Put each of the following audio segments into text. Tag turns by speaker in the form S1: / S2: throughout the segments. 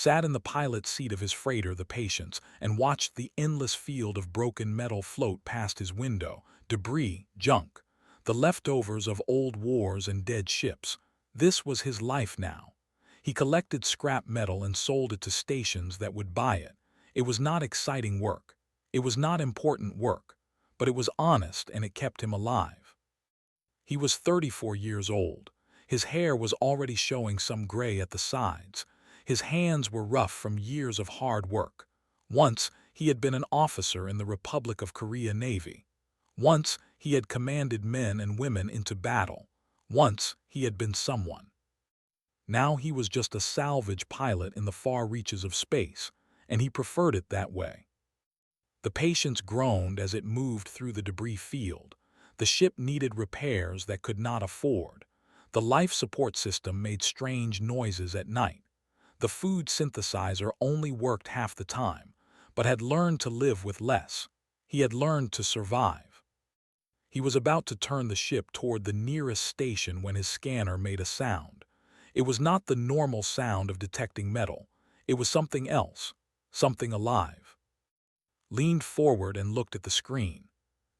S1: sat in the pilot's seat of his freighter, the Patience, and watched the endless field of broken metal float past his window, debris, junk, the leftovers of old wars and dead ships. This was his life now. He collected scrap metal and sold it to stations that would buy it. It was not exciting work. It was not important work, but it was honest and it kept him alive. He was 34 years old. His hair was already showing some gray at the sides. His hands were rough from years of hard work. Once, he had been an officer in the Republic of Korea Navy. Once, he had commanded men and women into battle. Once, he had been someone. Now he was just a salvage pilot in the far reaches of space, and he preferred it that way. The Patience groaned as it moved through the debris field. The ship needed repairs that could not afford. The life support system made strange noises at night. The food synthesizer only worked half the time, but had learned to live with less. He had learned to survive. He was about to turn the ship toward the nearest station when his scanner made a sound. It was not the normal sound of detecting metal. It was something else, something alive. Leaned forward and looked at the screen.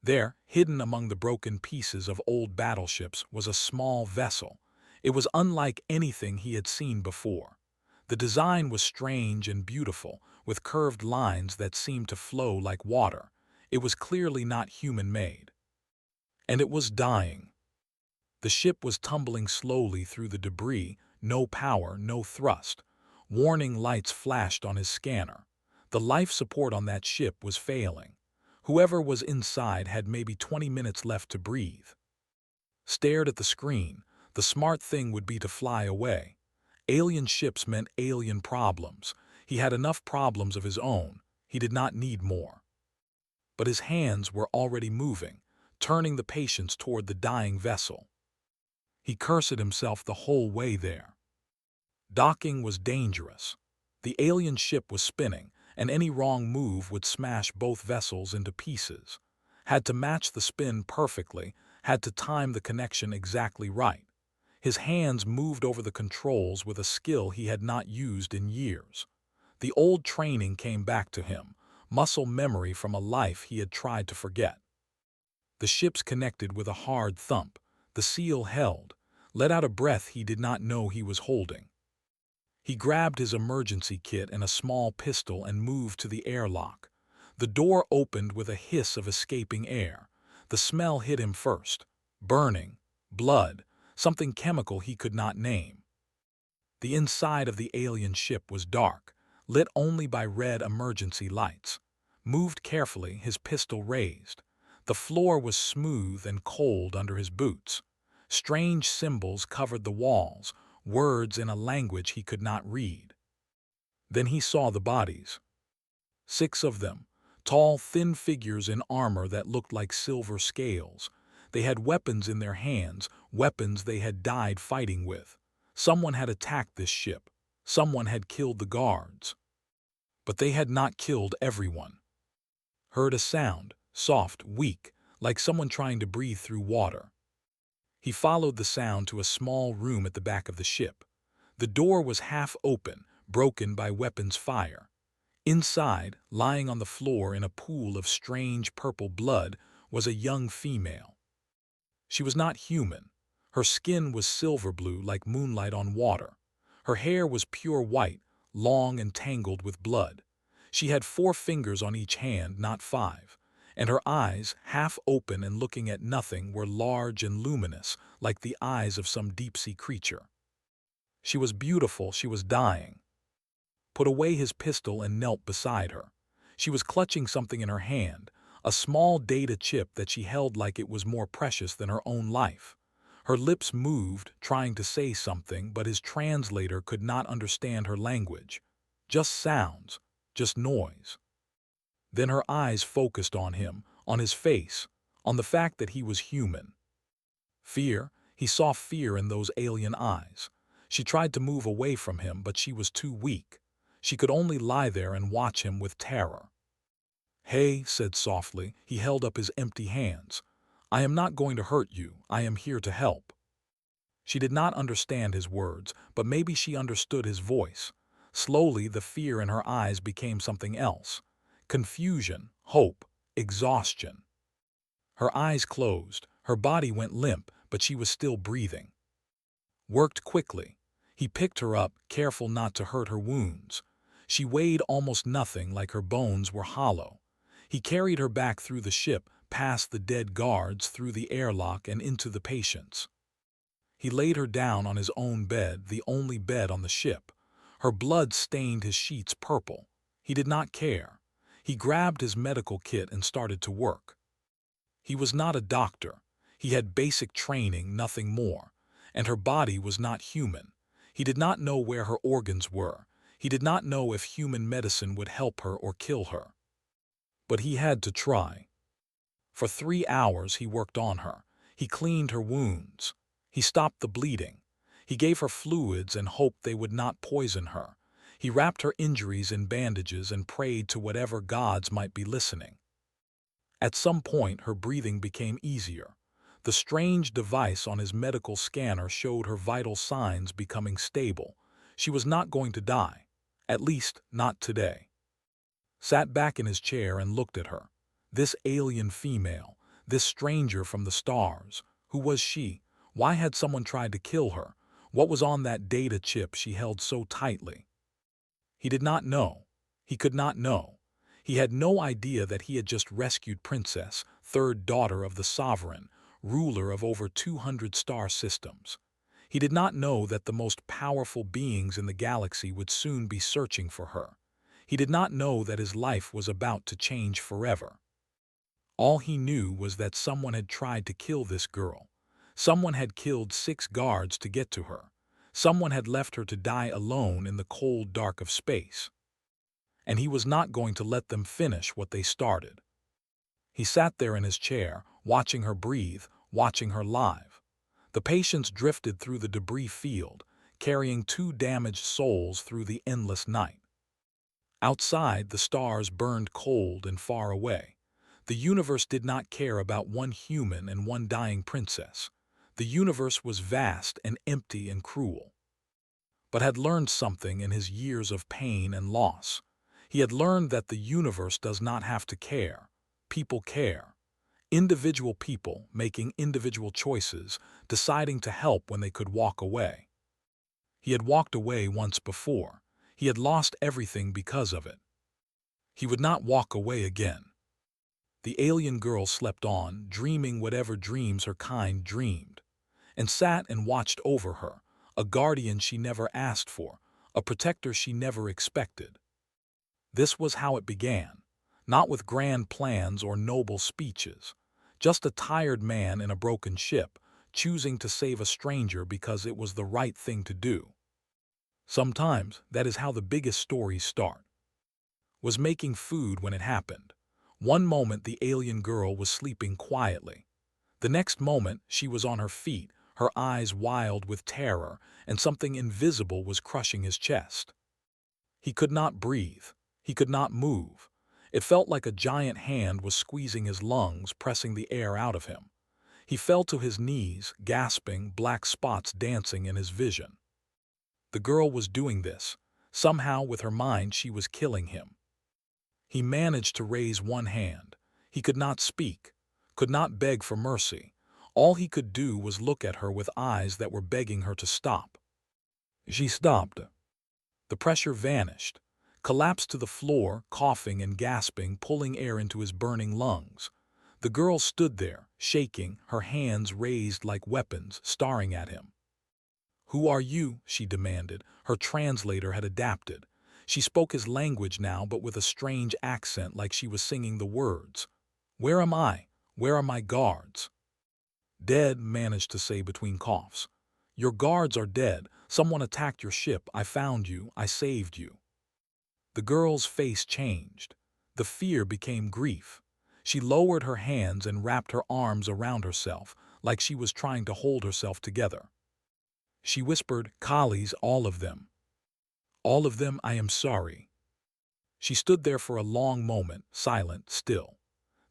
S1: There, hidden among the broken pieces of old battleships, was a small vessel. It was unlike anything he had seen before. The design was strange and beautiful, with curved lines that seemed to flow like water. It was clearly not human-made. And it was dying. The ship was tumbling slowly through the debris, no power, no thrust. Warning lights flashed on his scanner. The life support on that ship was failing. Whoever was inside had maybe 20 minutes left to breathe. Stared at the screen. The smart thing would be to fly away. Alien ships meant alien problems. He had enough problems of his own. He did not need more. But his hands were already moving, turning the Patience toward the dying vessel. He cursed himself the whole way there. Docking was dangerous. The alien ship was spinning, and any wrong move would smash both vessels into pieces. Had to match the spin perfectly, had to time the connection exactly right. His hands moved over the controls with a skill he had not used in years. The old training came back to him, muscle memory from a life he had tried to forget. The ships connected with a hard thump. The seal held, let out a breath he did not know he was holding. He grabbed his emergency kit and a small pistol and moved to the airlock. The door opened with a hiss of escaping air. The smell hit him first. Burning, blood, something chemical he could not name. The inside of the alien ship was dark, lit only by red emergency lights. Moved carefully, his pistol raised. The floor was smooth and cold under his boots. Strange symbols covered the walls, words in a language he could not read. Then he saw the bodies. 6 of them, tall, thin figures in armor that looked like silver scales. They had weapons in their hands, weapons they had died fighting with. Someone had attacked this ship. Someone had killed the guards. But they had not killed everyone. Heard a sound, soft, weak, like someone trying to breathe through water. He followed the sound to a small room at the back of the ship. The door was half open, broken by weapons fire. Inside, lying on the floor in a pool of strange purple blood, was a young female. She was not human. Her skin was silver blue like moonlight on water. Her hair was pure white, long and tangled with blood. She had 4 fingers on each hand, not 5. And her eyes, half open and looking at nothing, were large and luminous, like the eyes of some deep-sea creature. She was beautiful, she was dying. Put away his pistol and knelt beside her. She was clutching something in her hand, a small data chip that she held like it was more precious than her own life. Her lips moved, trying to say something, but his translator could not understand her language. Just sounds, just noise. Then her eyes focused on him, on his face, on the fact that he was human. Fear, he saw fear in those alien eyes. She tried to move away from him, but she was too weak. She could only lie there and watch him with terror. "Hey," said softly, he held up his empty hands. "I am not going to hurt you, I am here to help." She did not understand his words, but maybe she understood his voice. Slowly, the fear in her eyes became something else. Confusion, hope, exhaustion. Her eyes closed, her body went limp, but she was still breathing. Worked quickly. He picked her up, careful not to hurt her wounds. She weighed almost nothing, like her bones were hollow. He carried her back through the ship, past the dead guards, through the airlock and into the patients. He laid her down on his own bed, the only bed on the ship. Her blood stained his sheets purple. He did not care. He grabbed his medical kit and started to work. He was not a doctor. He had basic training, nothing more. And her body was not human. He did not know where her organs were. He did not know if human medicine would help her or kill her. But he had to try. For 3 hours he worked on her. He cleaned her wounds. He stopped the bleeding. He gave her fluids and hoped they would not poison her. He wrapped her injuries in bandages and prayed to whatever gods might be listening. At some point, her breathing became easier. The strange device on his medical scanner showed her vital signs becoming stable. She was not going to die. At least, not today. Sat back in his chair and looked at her. This alien female, this stranger from the stars. Who was she? Why had someone tried to kill her? What was on that data chip she held so tightly? He did not know. He could not know. He had no idea that he had just rescued Princess, third daughter of the Sovereign, ruler of over 200 star systems. He did not know that the most powerful beings in the galaxy would soon be searching for her. He did not know that his life was about to change forever. All he knew was that someone had tried to kill this girl. Someone had killed 6 guards to get to her. Someone had left her to die alone in the cold dark of space. And he was not going to let them finish what they started. He sat there in his chair, watching her breathe, watching her live. The patients drifted through the debris field, carrying 2 damaged souls through the endless night. Outside, the stars burned cold and far away. The universe did not care about 1 human and 1 dying princess. The universe was vast and empty and cruel. But had learned something in his years of pain and loss. He had learned that the universe does not have to care. People care. Individual people making individual choices, deciding to help when they could walk away. He had walked away once before. He had lost everything because of it. He would not walk away again. The alien girl slept on, dreaming whatever dreams her kind dreamed, and sat and watched over her, a guardian she never asked for, a protector she never expected. This was how it began, not with grand plans or noble speeches, just a tired man in a broken ship, choosing to save a stranger because it was the right thing to do. Sometimes that is how the biggest stories start. Was making food when it happened. One moment the alien girl was sleeping quietly. The next moment she was on her feet, her eyes wild with terror, and something invisible was crushing his chest. He could not breathe. He could not move. It felt like a giant hand was squeezing his lungs, pressing the air out of him. He fell to his knees, gasping, black spots dancing in his vision. The girl was doing this. Somehow, with her mind, she was killing him. He managed to raise one hand. He could not speak, could not beg for mercy. All he could do was look at her with eyes that were begging her to stop. She stopped. The pressure vanished, collapsed to the floor, coughing and gasping, pulling air into his burning lungs. The girl stood there, shaking, her hands raised like weapons, staring at him. "Who are you?" she demanded. Her translator had adapted. She spoke his language now, but with a strange accent, like she was singing the words. "Where am I? Where are my guards?" "Dead," managed to say between coughs. "Your guards are dead. Someone attacked your ship. I found you. I saved you." The girl's face changed. The fear became grief. She lowered her hands and wrapped her arms around herself, like she was trying to hold herself together. She whispered, "Collies, all of them. All of them, I am sorry." She stood there for a long moment, silent, still.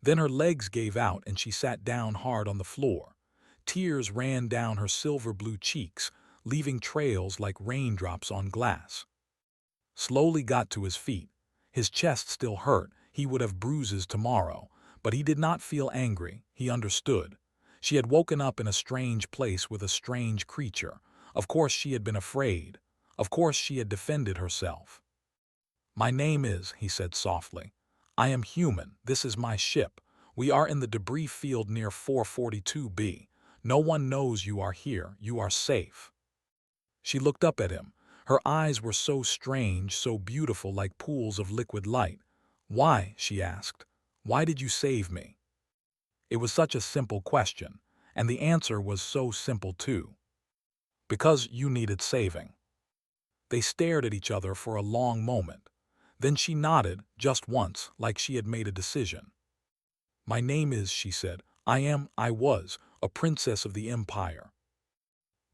S1: Then her legs gave out and she sat down hard on the floor. Tears ran down her silver-blue cheeks, leaving trails like raindrops on glass. slowly got to his feet. His chest still hurt, he would have bruises tomorrow, but he did not feel angry, he understood. She had woken up in a strange place with a strange creature. Of course she had been afraid. Of course she had defended herself. "My name is," he said softly. "I am human. This is my ship. We are in the debris field near 442B. No one knows you are here. You are safe." She looked up at him. Her eyes were so strange, so beautiful, like pools of liquid light. "Why?" she asked. "Why did you save me?" It was such a simple question, and the answer was so simple too. "Because you needed saving." They stared at each other for a long moment. Then she nodded, just once, like she had made a decision. "My name is," she said. I was, a princess of the Empire."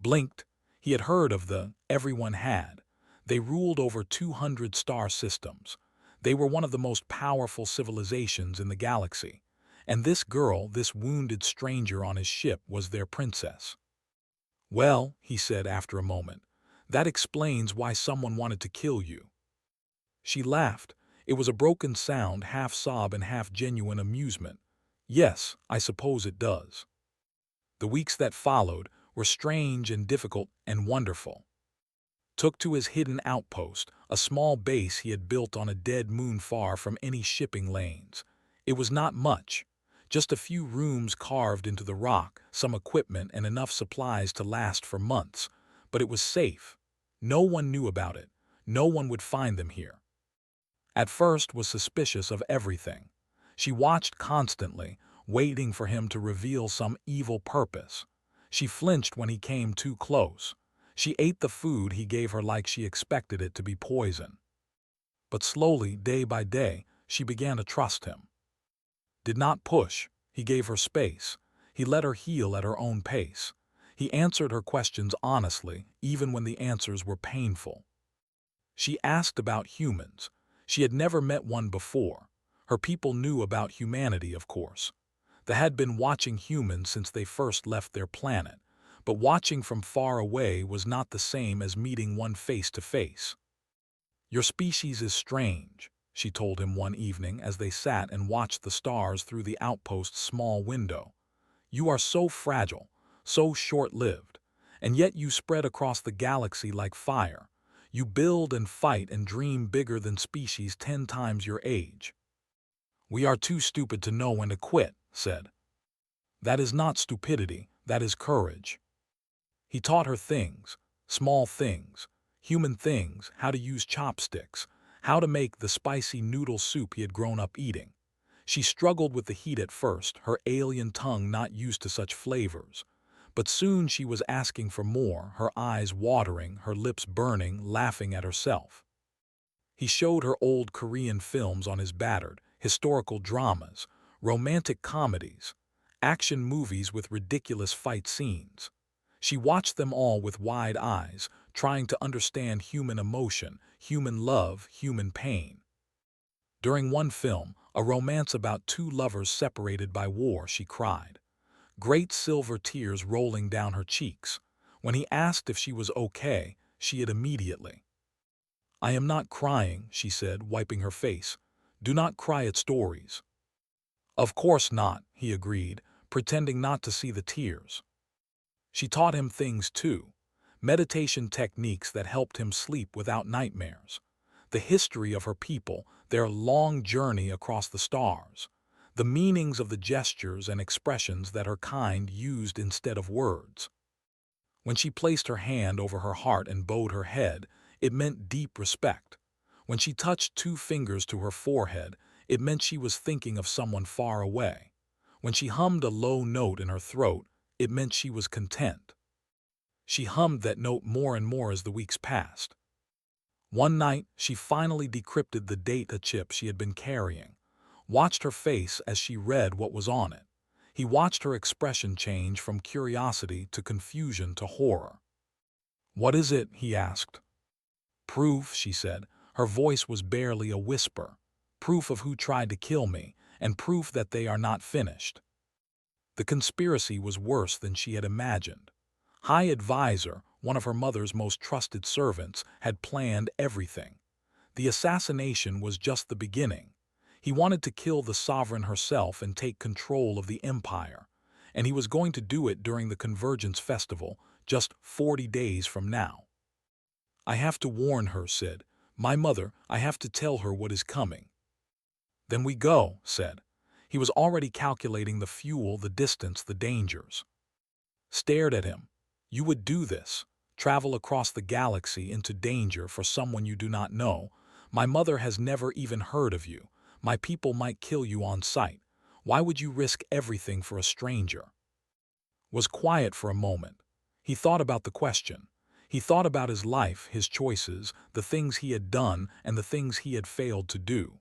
S1: Blinked. He had heard of the everyone had. They ruled over 200 star systems. They were one of the most powerful civilizations in the galaxy. And this girl, this wounded stranger on his ship, was their princess. "Well," he said after a moment, "that explains why someone wanted to kill you." She laughed. It was a broken sound, half sob and half genuine amusement. "Yes, I suppose it does." The weeks that followed were strange and difficult and wonderful. Took to his hidden outpost, a small base he had built on a dead moon far from any shipping lanes. It was not much, just a few rooms carved into the rock, some equipment and enough supplies to last for months. But it was safe. No one knew about it. No one would find them here. At first was suspicious of everything. She watched constantly, waiting for him to reveal some evil purpose. She flinched when he came too close. She ate the food he gave her like she expected it to be poison. But slowly, day by day, she began to trust him. Did not push. He gave her space. He let her heal at her own pace. He answered her questions honestly, even when the answers were painful. She asked about humans. She had never met one before. Her people knew about humanity, of course. They had been watching humans since they first left their planet, but watching from far away was not the same as meeting one face to face. "Your species is strange," she told him one evening as they sat and watched the stars through the outpost's small window. "You are so fragile, so short-lived, and yet you spread across the galaxy like fire. You build and fight and dream bigger than species 10 times your age." "We are too stupid to know when to quit," said. "That is not stupidity, that is courage." He taught her things, small things, human things, how to use chopsticks, how to make the spicy noodle soup he had grown up eating. She struggled with the heat at first, her alien tongue not used to such flavors. But soon she was asking for more, her eyes watering, her lips burning, laughing at herself. He showed her old Korean films on his battered, historical dramas, romantic comedies, action movies with ridiculous fight scenes. She watched them all with wide eyes, trying to understand human emotion, human love, human pain. During one film, a romance about two lovers separated by war, she cried. Great silver tears rolling down her cheeks. When he asked if she was okay, she had immediately. "I am not crying," she said, wiping her face. "Do not cry at stories." "Of course not," he agreed, pretending not to see the tears. She taught him things too, meditation techniques that helped him sleep without nightmares, the history of her people, their long journey across the stars, the meanings of the gestures and expressions that her kind used instead of words. When she placed her hand over her heart and bowed her head, it meant deep respect. When she touched two fingers to her forehead, it meant she was thinking of someone far away. When she hummed a low note in her throat, it meant she was content. She hummed that note more and more as the weeks passed. One night, she finally decrypted the data chip she had been carrying, watched her face as she read what was on it. He watched her expression change from curiosity to confusion to horror. "What is it?" he asked. "Proof," she said. Her voice was barely a whisper. "Proof of who tried to kill me, and proof that they are not finished." The conspiracy was worse than she had imagined. High Advisor, one of her mother's most trusted servants, had planned everything. The assassination was just the beginning. He wanted to kill the sovereign herself and take control of the empire, and he was going to do it during the Convergence Festival, just 40 days from now. I have to warn her, said. My mother, I have to tell her what is coming. Then we go, said. He was already calculating the fuel, the distance, the dangers. Stared at him. You would do this, travel across the galaxy into danger for someone you do not know. My mother has never even heard of you. My people might kill you on sight. Why would you risk everything for a stranger? Was quiet for a moment. He thought about the question. He thought about his life, his choices, the things he had done and the things he had failed to do.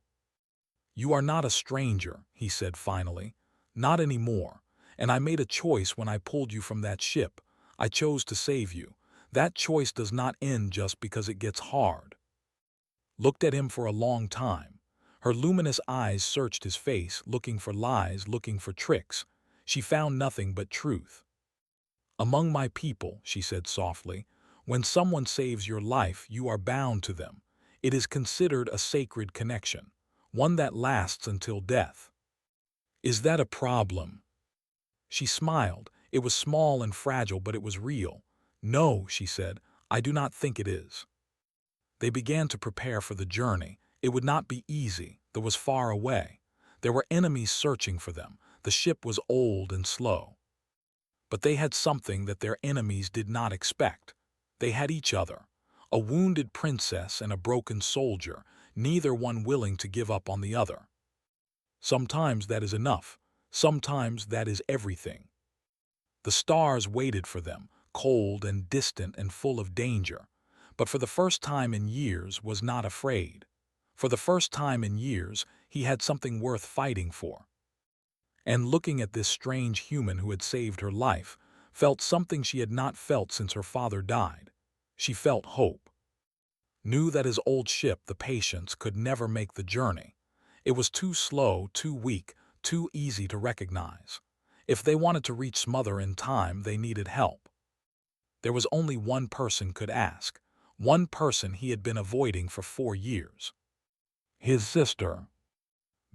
S1: You are not a stranger, he said finally. Not anymore. And I made a choice when I pulled you from that ship. I chose to save you. That choice does not end just because it gets hard. Looked at him for a long time. Her luminous eyes searched his face, looking for lies, looking for tricks. She found nothing but truth. Among my people, she said softly, when someone saves your life, you are bound to them. It is considered a sacred connection, one that lasts until death. Is that a problem? She smiled. It was small and fragile, but it was real. No, she said, I do not think it is. They began to prepare for the journey. It would not be easy. It was far away. There were enemies searching for them. The ship was old and slow. But they had something that their enemies did not expect. They had each other. A wounded princess and a broken soldier, neither one willing to give up on the other. Sometimes that is enough. Sometimes that is everything. The stars waited for them, cold and distant and full of danger, but for the first time in years was not afraid. For the first time in years, he had something worth fighting for. And looking at this strange human who had saved her life, felt something she had not felt since her father died. She felt hope. Knew that his old ship, the Patience, could never make the journey. It was too slow, too weak, too easy to recognize. If they wanted to reach Smother in time, they needed help. There was only one person could ask, one person he had been avoiding for 4 years. His sister.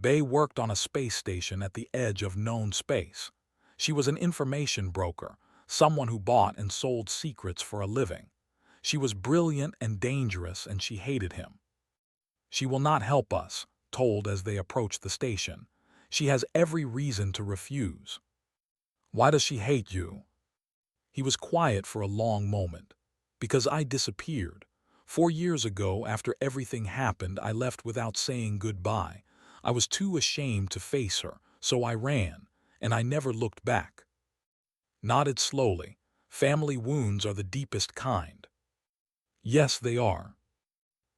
S1: Bay worked on a space station at the edge of known space. She was an information broker, someone who bought and sold secrets for a living. She was brilliant and dangerous, and she hated him. She will not help us, told as they approached the station. She has every reason to refuse. Why does she hate you? He was quiet for a long moment. Because I disappeared. 4 years ago, after everything happened, I left without saying goodbye. I was too ashamed to face her, so I ran, and I never looked back. Nodded slowly. Family wounds are the deepest kind. Yes, they are.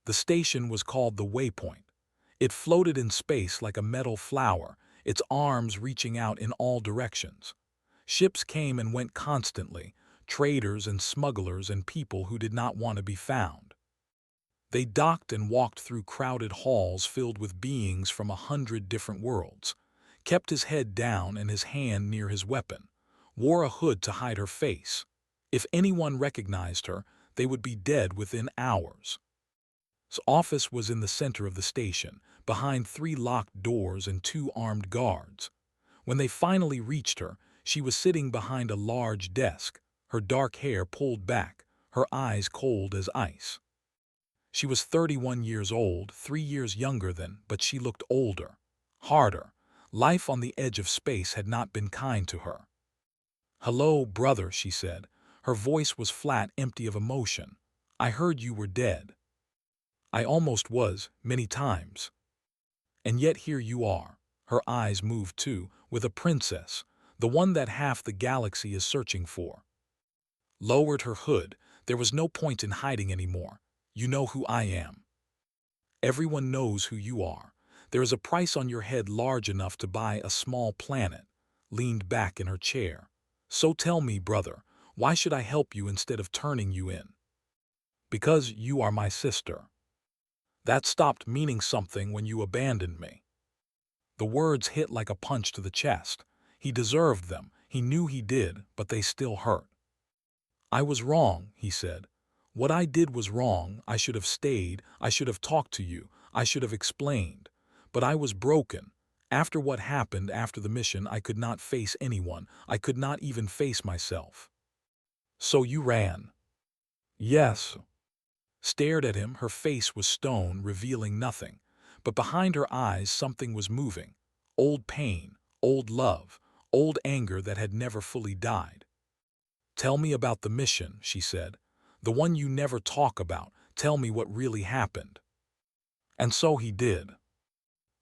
S1: The station was called the Waypoint. It floated in space like a metal flower, its arms reaching out in all directions. Ships came and went constantly, traders and smugglers and people who did not want to be found. They docked and walked through crowded halls filled with beings from 100 different worlds, kept his head down and his hand near his weapon, wore a hood to hide her face. If anyone recognized her, they would be dead within hours. His office was in the center of the station, behind 3 locked doors and 2 armed guards. When they finally reached her, she was sitting behind a large desk, her dark hair pulled back, her eyes cold as ice. She was 31 years old, 3 years younger than, but she looked older, harder. Life on the edge of space had not been kind to her. Hello, brother, she said. Her voice was flat, empty of emotion. I heard you were dead. I almost was, many times. And yet here you are. Her eyes moved too, with a princess, the one that half the galaxy is searching for. Lowered her hood. There was no point in hiding anymore. You know who I am. Everyone knows who you are. There is a price on your head large enough to buy a small planet. Leaned back in her chair. So tell me, brother, why should I help you instead of turning you in? Because you are my sister. That stopped meaning something when you abandoned me. The words hit like a punch to the chest. He deserved them. He knew he did, but they still hurt. I was wrong, he said. What I did was wrong. I should have stayed. I should have talked to you. I should have explained. But I was broken. After what happened after the mission, I could not face anyone. I could not even face myself. So you ran. Yes. Stared at him, her face was stone, revealing nothing. But behind her eyes something was moving. Old pain, old love, old anger that had never fully died. Tell me about the mission, she said. The one you never talk about. Tell me what really happened. And so he did.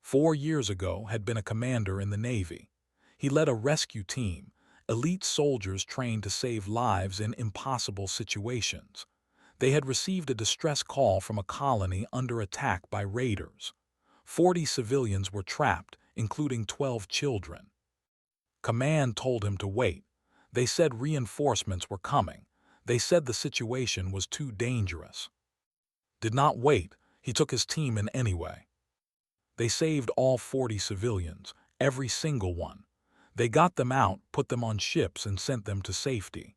S1: 4 years ago had been a commander in the Navy. He led a rescue team, elite soldiers trained to save lives in impossible situations. They had received a distress call from a colony under attack by raiders. 40 civilians were trapped, including 12 children. Command told him to wait. They said reinforcements were coming. They said the situation was too dangerous. Did not wait. He took his team in anyway. They saved all 40 civilians, every single one. They got them out, put them on ships, and sent them to safety.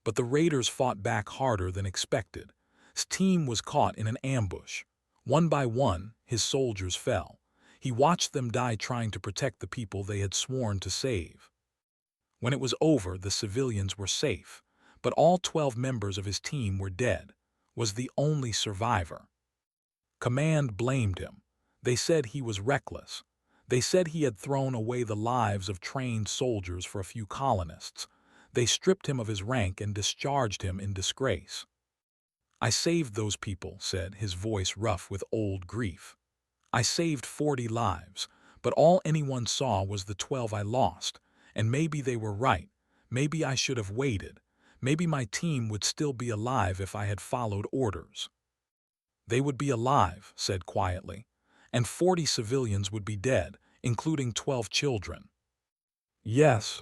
S1: But the raiders fought back harder than expected. His team was caught in an ambush. One by one, his soldiers fell. He watched them die trying to protect the people they had sworn to save. When it was over, the civilians were safe, but all 12 members of his team were dead. Was the only survivor. Command blamed him. They said he was reckless. They said he had thrown away the lives of trained soldiers for a few colonists. They stripped him of his rank and discharged him in disgrace. I saved those people, said, his voice rough with old grief. I saved 40 lives, but all anyone saw was the 12 I lost, and maybe they were right. Maybe I should have waited. Maybe my team would still be alive if I had followed orders. They would be alive, said quietly, and 40 civilians would be dead, including 12 children. Yes.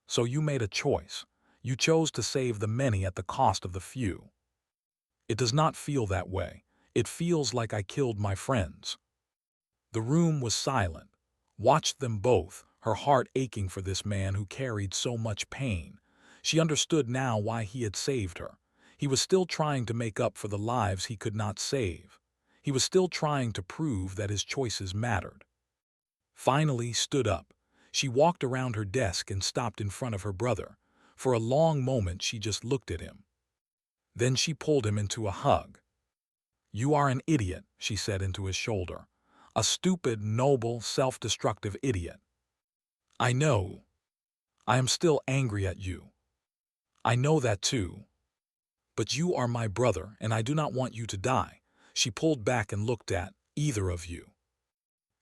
S1: So you made a choice. You chose to save the many at the cost of the few. It does not feel that way. It feels like I killed my friends. The room was silent. Watched them both, her heart aching for this man who carried so much pain. She understood now why he had saved her. He was still trying to make up for the lives he could not save. He was still trying to prove that his choices mattered. Finally stood up. She walked around her desk and stopped in front of her brother. For a long moment she just looked at him. Then she pulled him into a hug. You are an idiot, she said into his shoulder. A stupid, noble, self-destructive idiot. I know. I am still angry at you. I know that too. But you are my brother, and I do not want you to die. She pulled back and looked at either of you.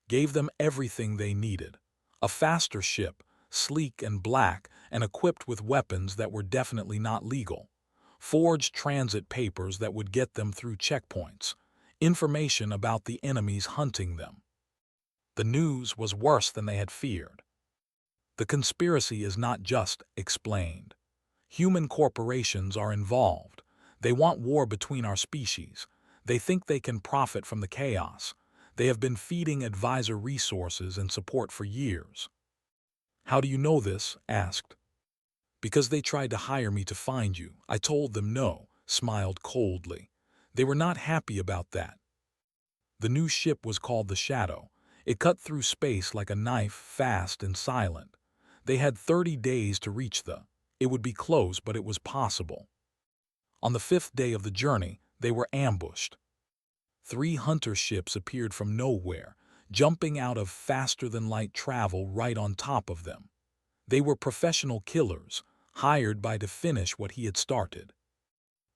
S1: Gave them everything they needed. A faster ship, sleek and black, and equipped with weapons that were definitely not legal. Forged transit papers that would get them through checkpoints. Information about the enemies hunting them. The news was worse than they had feared. The conspiracy is not just explained. Human corporations are involved. They want war between our species. They think they can profit from the chaos. They have been feeding advisor resources and support for years. How do you know this? Asked. Because they tried to hire me to find you. I told them no, smiled coldly. They were not happy about that. The new ship was called the Shadow. It cut through space like a knife, fast and silent. They had 30 days to reach It would be close, but it was possible. On the 5th day of the journey, they were ambushed. 3 hunter ships appeared from nowhere, jumping out of faster-than-light travel right on top of them. They were professional killers, hired by to finish what he had started.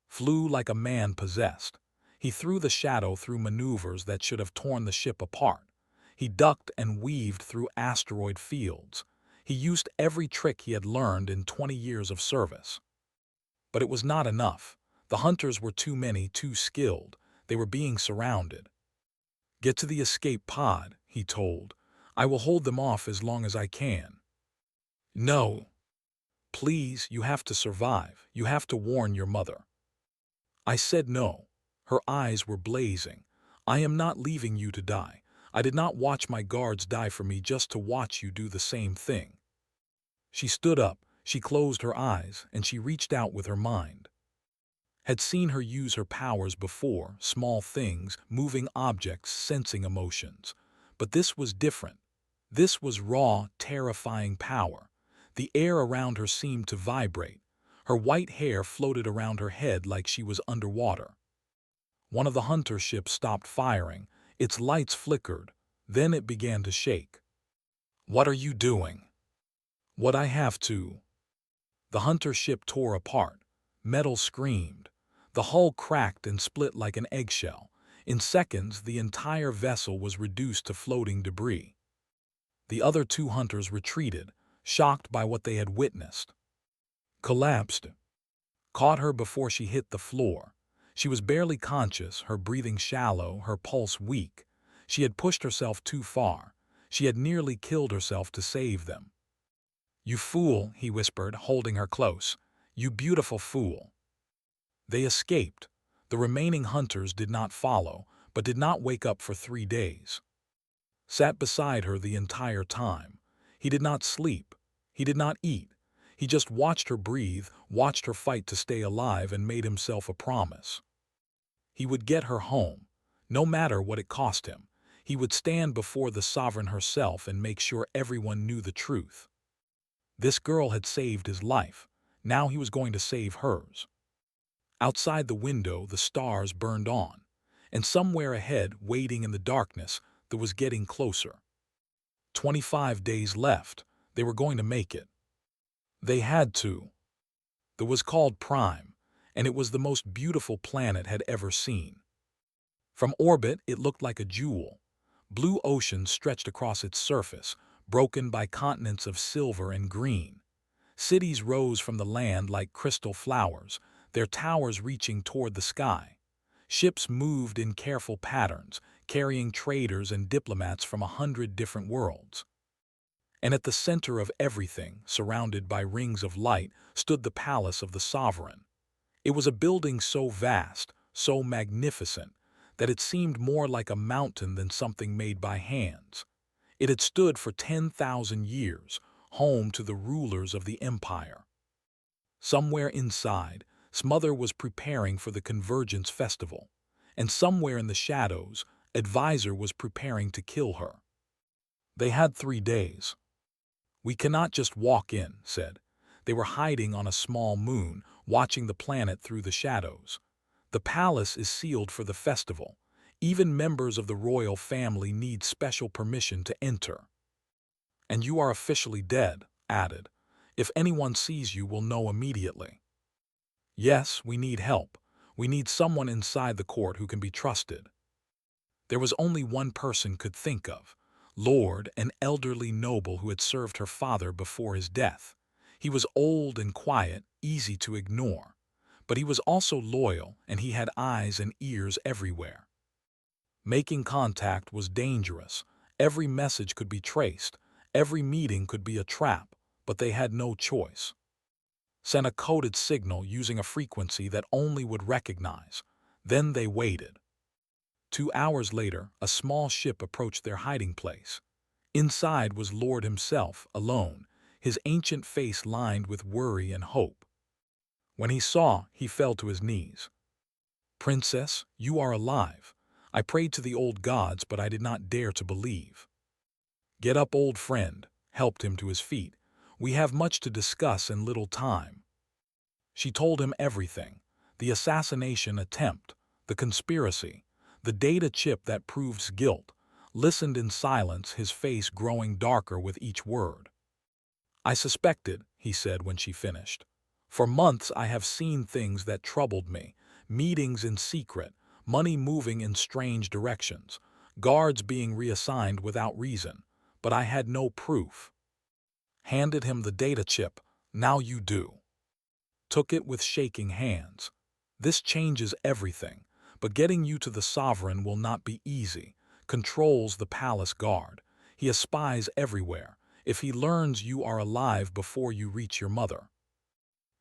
S1: Flew like a man possessed. He threw the Shadow through maneuvers that should have torn the ship apart. He ducked and weaved through asteroid fields. He used every trick he had learned in 20 years of service. But it was not enough. The hunters were too many, too skilled. They were being surrounded. Get to the escape pod, he told. I will hold them off as long as I can. No. Please, you have to survive. You have to warn your mother. I said no. Her eyes were blazing. I am not leaving you to die. I did not watch my guards die for me just to watch you do the same thing. She stood up, she closed her eyes, and she reached out with her mind. had seen her use her powers before, small things, moving objects, sensing emotions. But this was different. This was raw, terrifying power. The air around her seemed to vibrate. Her white hair floated around her head like she was underwater. One of the hunter ships stopped firing. Its lights flickered. Then it began to shake. "What are you doing?" "What I have to." The hunter ship tore apart. Metal screamed. The hull cracked and split like an eggshell. In seconds, the entire vessel was reduced to floating debris. The other two hunters retreated, shocked by what they had witnessed. Collapsed. Caught her before she hit the floor. She was barely conscious, her breathing shallow, her pulse weak. She had pushed herself too far. She had nearly killed herself to save them. "You fool," he whispered, holding her close. "You beautiful fool." They escaped. The remaining hunters did not follow, but did not wake up for 3 days. Sat beside her the entire time. He did not sleep. He did not eat. He just watched her breathe, watched her fight to stay alive, and made himself a promise. He would get her home, no matter what it cost him. He would stand before the sovereign herself and make sure everyone knew the truth. This girl had saved his life. Now he was going to save hers. Outside the window, the stars burned on, and somewhere ahead, waiting in the darkness, that was getting closer. 25 days left. They were going to make it. They had to. That was called Prime, and it was the most beautiful planet had ever seen. From orbit, it looked like a jewel. Blue oceans stretched across its surface, broken by continents of silver and green. Cities rose from the land like crystal flowers, their towers reaching toward the sky. Ships moved in careful patterns, carrying traders and diplomats from 100 different worlds. And at the center of everything, surrounded by rings of light, stood the palace of the sovereign. It was a building so vast, so magnificent, that it seemed more like a mountain than something made by hands. It had stood for 10,000 years, home to the rulers of the empire. Somewhere inside, Smother was preparing for the Convergence Festival, and somewhere in the shadows, Advisor was preparing to kill her. They had 3 days. "We cannot just walk in," said. They were hiding on a small moon, watching the planet through the shadows. "The palace is sealed for the festival. Even members of the royal family need special permission to enter." "And you are officially dead," added. "If anyone sees you, will know immediately." "Yes, we need help. We need someone inside the court who can be trusted." There was only one person could think of. Lord, an elderly noble who had served her father before his death. He was old and quiet, easy to ignore. But he was also loyal, and he had eyes and ears everywhere. Making contact was dangerous. Every message could be traced. Every meeting could be a trap, but they had no choice. Sent a coded signal using a frequency that only would recognize. Then they waited. 2 hours later, a small ship approached their hiding place. Inside was Lord himself, alone, his ancient face lined with worry and hope. When he saw, he fell to his knees. "Princess, you are alive. I prayed to the old gods, but I did not dare to believe." "Get up, old friend," helped him to his feet. "We have much to discuss and little time." She told him everything: the assassination attempt, the conspiracy, the data chip that proves guilt. Listened in silence, his face growing darker with each word. "I suspected," he said when she finished. "For months I have seen things that troubled me, meetings in secret, money moving in strange directions, guards being reassigned without reason, but I had no proof." Handed him the data chip. "Now you do." Took it with shaking hands. "This changes everything, but getting you to the sovereign will not be easy. Controls the palace guard. He has spies everywhere. If he learns you are alive before you reach your mother,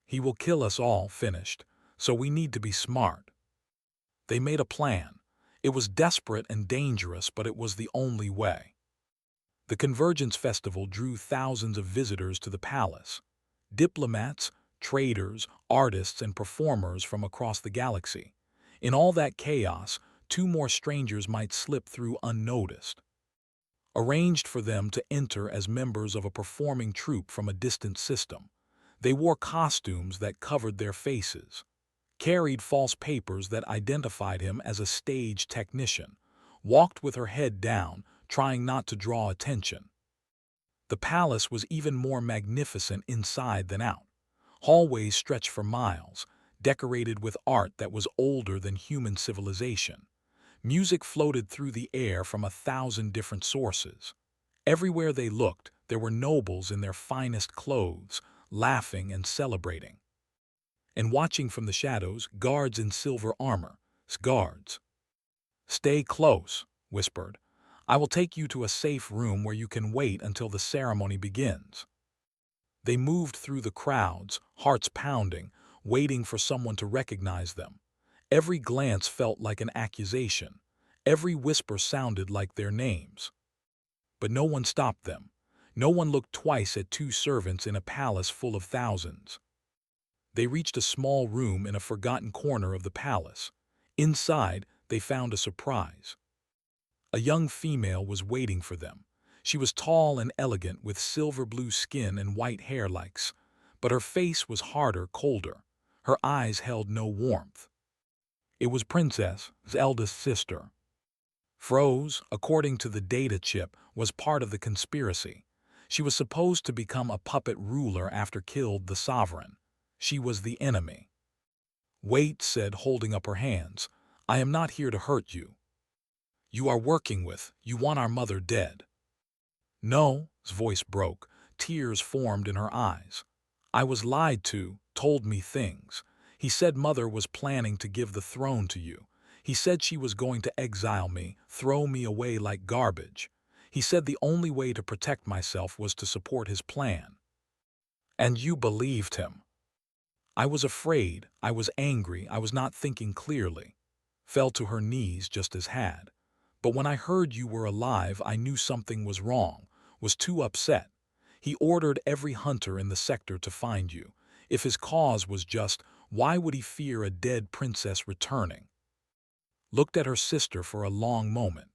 S1: he will kill us all." Finished. "So we need to be smart." They made a plan. It was desperate and dangerous, but it was the only way. The Convergence Festival drew thousands of visitors to the palace. Diplomats, traders, artists, and performers from across the galaxy. In all that chaos, two more strangers might slip through unnoticed. Arranged for them to enter as members of a performing troupe from a distant system. They wore costumes that covered their faces, carried false papers that identified him as a stage technician, walked with her head down, trying not to draw attention. The palace was even more magnificent inside than out. Hallways stretched for miles, decorated with art that was older than human civilization. Music floated through the air from 1,000 different sources. Everywhere they looked, there were nobles in their finest clothes, laughing and celebrating. And watching from the shadows, guards in silver armor, guards. "Stay close," whispered. "I will take you to a safe room where you can wait until the ceremony begins." They moved through the crowds, hearts pounding, waiting for someone to recognize them. Every glance felt like an accusation. Every whisper sounded like their names. But no one stopped them. No one looked twice at two servants in a palace full of thousands. They reached a small room in a forgotten corner of the palace. Inside, they found a surprise. A young female was waiting for them. She was tall and elegant with silver blue skin and white hair but her face was harder, colder. Her eyes held no warmth. It was Princess's eldest sister. Froze, according to the data chip, was part of the conspiracy. She was supposed to become a puppet ruler after killed the sovereign. She was the enemy. "Wait," said, holding up her hands. "I am not here to hurt you. You are working with, you want our mother dead." "No," his voice broke. Tears formed in her eyes. "I was lied to, told me things. He said mother was planning to give the throne to you. He said she was going to exile me, throw me away like garbage. He said the only way to protect myself was to support his plan." "And you believed him?" "I was afraid, I was angry, I was not thinking clearly." Fell to her knees just as had. "But when I heard you were alive, I knew something was wrong, was too upset. He ordered every hunter in the sector to find you. If his cause was just, why would he fear a dead princess returning?" Looked at her sister for a long moment.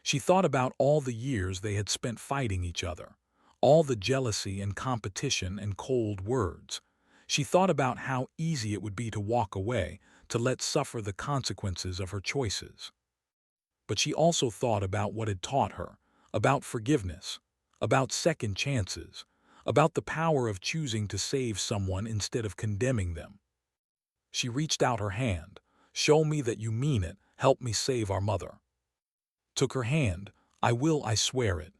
S1: She thought about all the years they had spent fighting each other, all the jealousy and competition and cold words. She thought about how easy it would be to walk away, to let suffer the consequences of her choices. But she also thought about what had taught her, about forgiveness, about second chances, about the power of choosing to save someone instead of condemning them. She reached out her hand. "Show me that you mean it, help me save our mother." Took her hand. "I will, I swear it."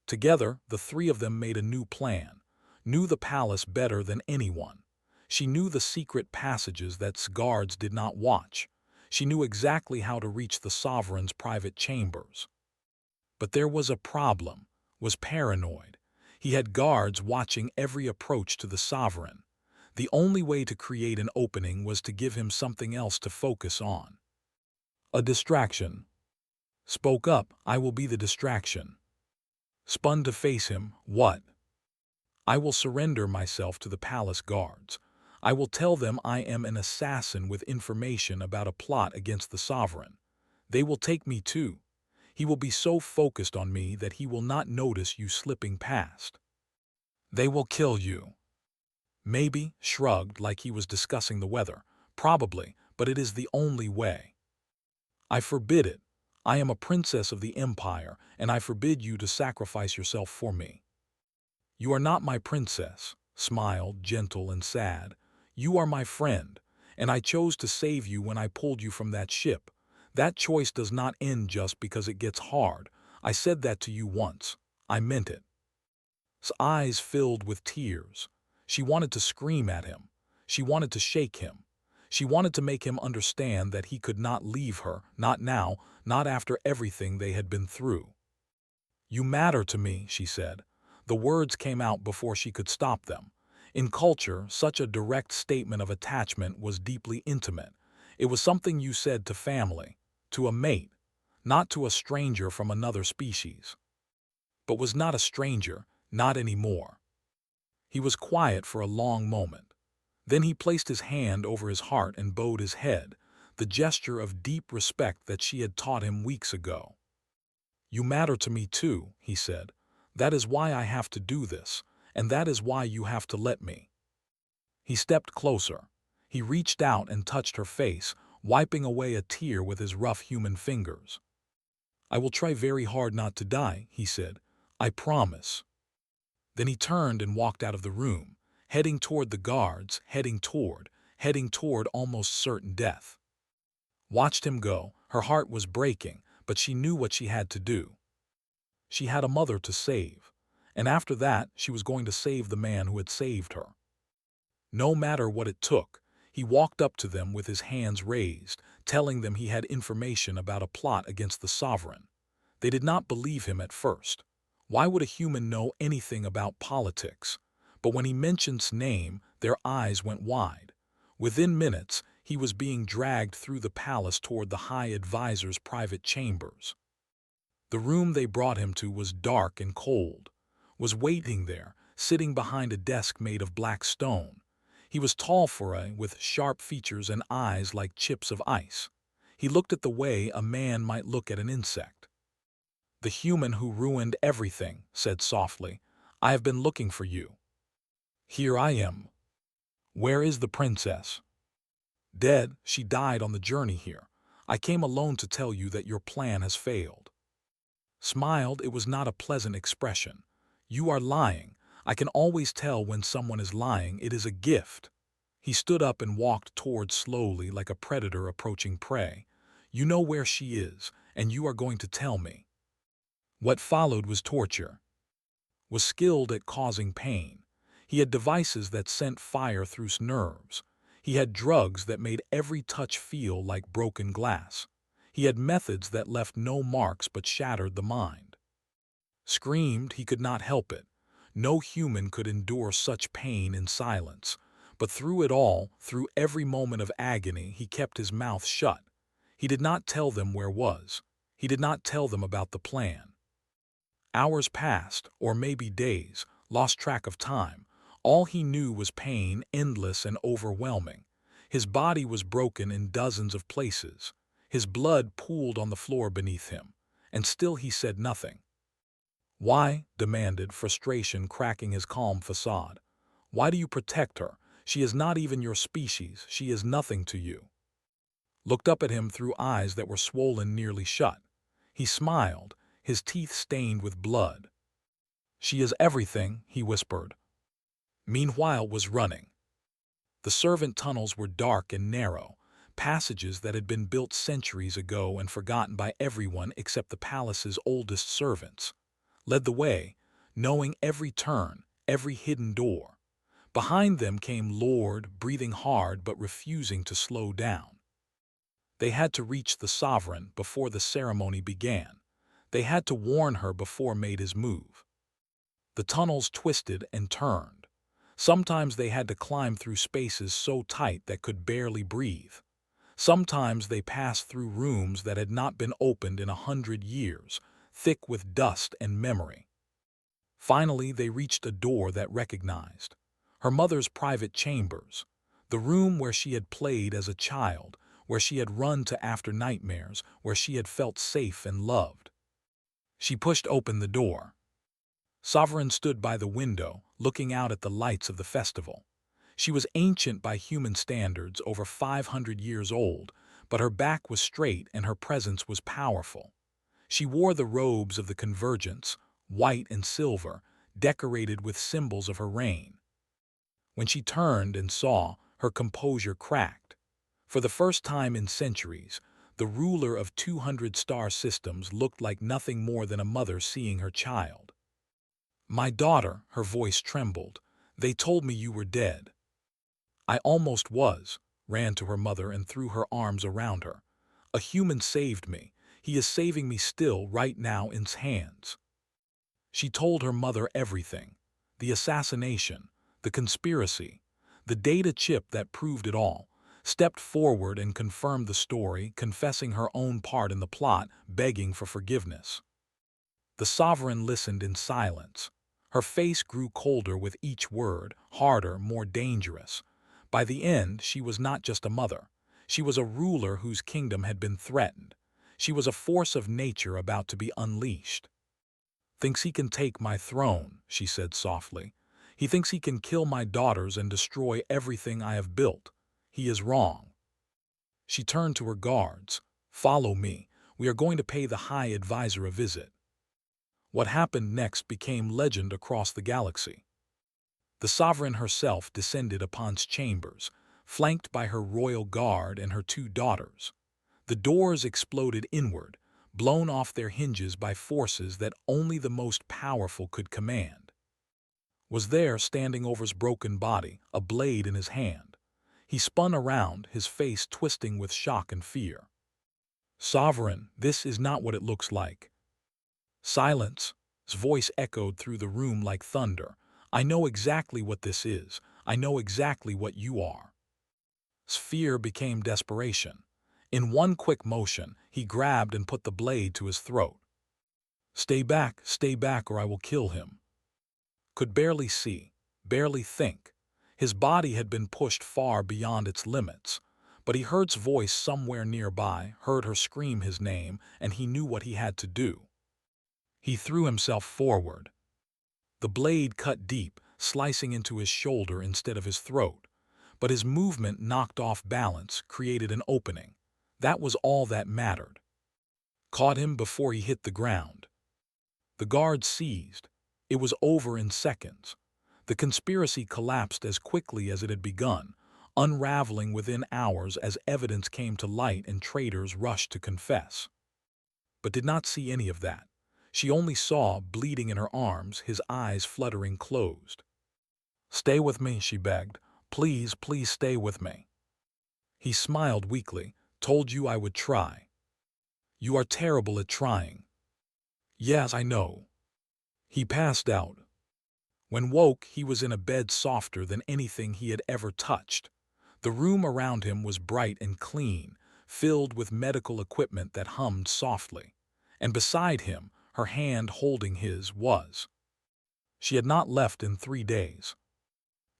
S1: Together, the three of them made a new plan. Knew the palace better than anyone. She knew the secret passages that guards did not watch. She knew exactly how to reach the sovereign's private chambers. But there was a problem, was paranoid. He had guards watching every approach to the sovereign. The only way to create an opening was to give him something else to focus on. A distraction. Spoke up, "I will be the distraction." Spun to face him, "What?" "I will surrender myself to the palace guards. I will tell them I am an assassin with information about a plot against the sovereign. They will take me too. He will be so focused on me that he will not notice you slipping past. They will kill you." Maybe, shrugged like he was discussing the weather. "Probably, but it is the only way." "I forbid it. I am a princess of the empire, and I forbid you to sacrifice yourself for me." "You are not my princess," smiled, gentle and sad. "You are my friend, and I chose to save you when I pulled you from that ship. That choice does not end just because it gets hard. I said that to you once. I meant it." His eyes filled with tears. She wanted to scream at him. She wanted to shake him. She wanted to make him understand that he could not leave her, not now, not after everything they had been through. "You matter to me," she said. The words came out before she could stop them. In culture, such a direct statement of attachment was deeply intimate. It was something you said to family, to a mate, not to a stranger from another species. But was not a stranger, not anymore. He was quiet for a long moment. Then he placed his hand over his heart and bowed his head, the gesture of deep respect that she had taught him weeks ago. "You matter to me too," he said. "That is why I have to do this, and that is why you have to let me." He stepped closer. He reached out and touched her face, wiping away a tear with his rough human fingers. "I will try very hard not to die," he said. "I promise." Then he turned and walked out of the room, heading toward the guards, heading toward almost certain death. Watched him go. Her heart was breaking, but she knew what she had to do. She had a mother to save, and after that she was going to save the man who had saved her. No matter what it took, he walked up to them with his hands raised, telling them he had information about a plot against the sovereign. They did not believe him at first. Why would a human know anything about politics? But when he mentioned his name, their eyes went wide. Within minutes, he was being dragged through the palace toward the High Advisor's private chambers. The room they brought him to was dark and cold. Was waiting there, sitting behind a desk made of black stone. He was tall with sharp features and eyes like chips of ice. He looked at the way a man might look at an insect. "The human who ruined everything," said softly. "I have been looking for you. Here I am." "Where is the princess?" "Dead. She died on the journey here. I came alone to tell you that your plan has failed." Smiled. It was not a pleasant expression. "You are lying. I can always tell when someone is lying. It is a gift." He stood up and walked toward slowly like a predator approaching prey. "You know where she is, and you are going to tell me." What followed was torture. Was skilled at causing pain. He had devices that sent fire through nerves. He had drugs that made every touch feel like broken glass. He had methods that left no marks but shattered the mind. Screamed, he could not help it. No human could endure such pain in silence. But through it all, through every moment of agony, he kept his mouth shut. He did not tell them where was. He did not tell them about the plan. Hours passed, or maybe days, lost track of time. All he knew was pain, endless and overwhelming. His body was broken in dozens of places. His blood pooled on the floor beneath him, and still he said nothing. "Why?" demanded, frustration cracking his calm facade. "Why do you protect her? She is not even your species. She is nothing to you." Looked up at him through eyes that were swollen nearly shut. He smiled, his teeth stained with blood. "She is everything," he whispered. Meanwhile was running. The servant tunnels were dark and narrow, passages that had been built centuries ago and forgotten by everyone except the palace's oldest servants. Led the way, knowing every turn, every hidden door. Behind them came Lord, breathing hard but refusing to slow down. They had to reach the sovereign before the ceremony began. They had to warn her before made his move. The tunnels twisted and turned. Sometimes they had to climb through spaces so tight that could barely breathe. Sometimes they passed through rooms that had not been opened in 100 years, thick with dust and memory. Finally, they reached a door that recognized her mother's private chambers, the room where she had played as a child, where she had run to after nightmares, where she had felt safe and loved. She pushed open the door. Sovereign stood by the window, looking out at the lights of the festival. She was ancient by human standards, over 500 years old, but her back was straight and her presence was powerful. She wore the robes of the Convergence, white and silver, decorated with symbols of her reign. When she turned and saw, her composure cracked. For the first time in centuries, the ruler of 200 star systems looked like nothing more than a mother seeing her child. "My daughter," her voice trembled, "they told me you were dead." "I almost was," ran to her mother and threw her arms around her. "A human saved me. He is saving me still, right now, in his hands." She told her mother everything. The assassination, the conspiracy, the data chip that proved it all, stepped forward and confirmed the story, confessing her own part in the plot, begging for forgiveness. The sovereign listened in silence. Her face grew colder with each word, harder, more dangerous. By the end, she was not just a mother. She was a ruler whose kingdom had been threatened. She was a force of nature about to be unleashed. "Thinks he can take my throne," she said softly. "He thinks he can kill my daughters and destroy everything I have built. He is wrong." She turned to her guards. "Follow me. We are going to pay the High Advisor a visit." What happened next became legend across the galaxy. The sovereign herself descended upon chambers, flanked by her royal guard and her two daughters. The doors exploded inward, blown off their hinges by forces that only the most powerful could command. Was there, standing over his broken body, a blade in his hand. He spun around, his face twisting with shock and fear. "Sovereign, this is not what it looks like." "Silence!" His voice echoed through the room like thunder. "I know exactly what this is. I know exactly what you are." His fear became desperation. In one quick motion, he grabbed and put the blade to his throat. Stay back, or I will kill him." Could barely see, barely think. His body had been pushed far beyond its limits. But he heard his voice somewhere nearby, heard her scream his name, and he knew what he had to do. He threw himself forward. The blade cut deep, slicing into his shoulder instead of his throat. But his movement knocked off balance, created an opening. That was all that mattered. Caught him before he hit the ground. The guards seized. It was over in seconds. The conspiracy collapsed as quickly as it had begun, unraveling within hours as evidence came to light and traitors rushed to confess. But did not see any of that. She only saw, bleeding in her arms, his eyes fluttering closed. "Stay with me," she begged. "Please, please stay with me." He smiled weakly. "Told you I would try." "You are terrible at trying." "Yes, I know." He passed out. When woke, he was in a bed softer than anything he had ever touched. The room around him was bright and clean, filled with medical equipment that hummed softly. And beside him, her hand holding his, was. She had not left in 3 days.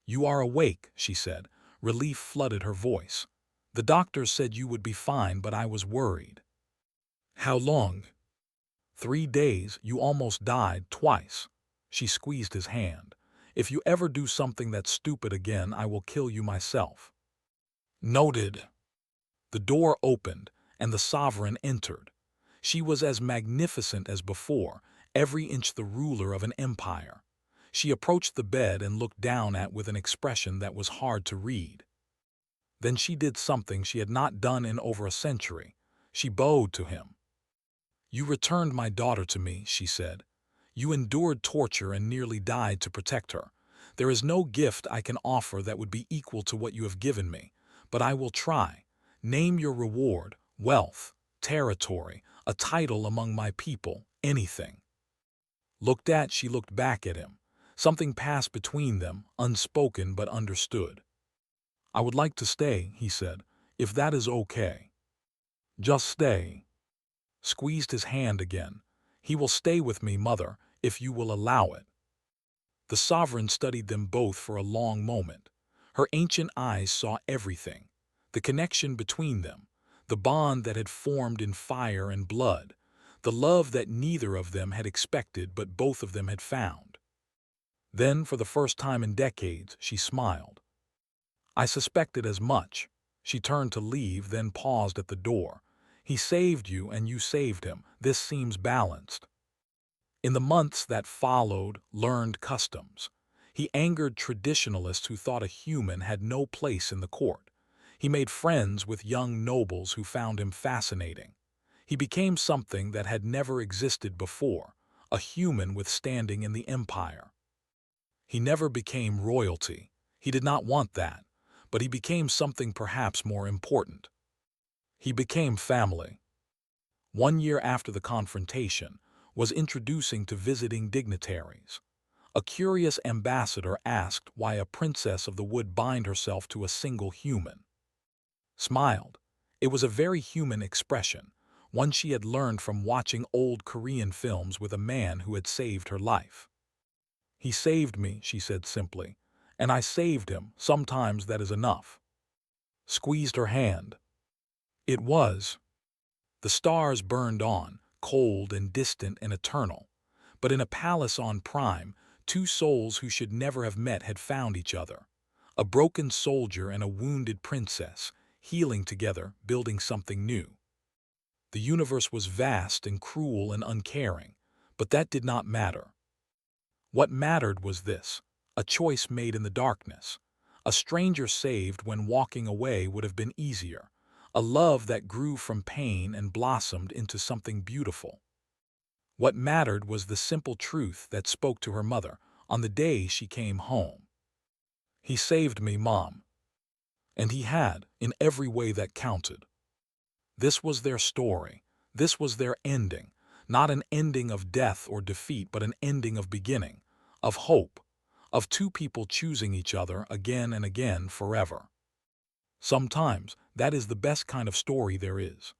S1: "You are awake," she said. Relief flooded her voice. "The doctors said you would be fine, but I was worried." "How long?" 3 days. You almost died twice." She squeezed his hand. "If you ever do something that's stupid again, I will kill you myself." "Noted." The door opened, and the sovereign entered. She was as magnificent as before, every inch the ruler of an empire. She approached the bed and looked down at with an expression that was hard to read. Then she did something she had not done in over a century. She bowed to him. "You returned my daughter to me," she said. "You endured torture and nearly died to protect her. There is no gift I can offer that would be equal to what you have given me, but I will try. Name your reward, wealth, territory, a title among my people, anything." She looked back at him. Something passed between them, unspoken but understood. "I would like to stay," he said, "if that is okay." "Just stay." Squeezed his hand again. "He will stay with me, mother, if you will allow it." The sovereign studied them both for a long moment. Her ancient eyes saw everything. The connection between them, the bond that had formed in fire and blood, the love that neither of them had expected but both of them had found. Then, for the first time in decades, she smiled. "I suspected as much." She turned to leave, then paused at the door. "He saved you and you saved him. This seems balanced." In the months that followed, learned customs. He angered traditionalists who thought a human had no place in the court. He made friends with young nobles who found him fascinating. He became something that had never existed before, a human with standing in the empire. He never became royalty. He did not want that, but he became something perhaps more important. He became family. 1 year after the confrontation, was introducing to visiting dignitaries. A curious ambassador asked why a princess of the wood bind herself to a single human. Smiled. It was a very human expression, one she had learned from watching old Korean films with a man who had saved her life. "He saved me," she said simply, And I saved him. Sometimes that is enough. Squeezed her hand. It was. The stars burned on, cold and distant and eternal. But in a palace on Prime, two souls who should never have met had found each other. A broken soldier and a wounded princess, healing together, building something new. The universe was vast and cruel and uncaring, but that did not matter. What mattered was this: a choice made in the darkness. A stranger saved when walking away would have been easier. A love that grew from pain and blossomed into something beautiful. What mattered was the simple truth that spoke to her mother on the day she came home. He saved me, Mom. And he had, in every way that counted. This was their story. This was their ending. Not an ending of death or defeat, but an ending of beginning, of hope, of two people choosing each other again and again forever. Sometimes that is the best kind of story there is.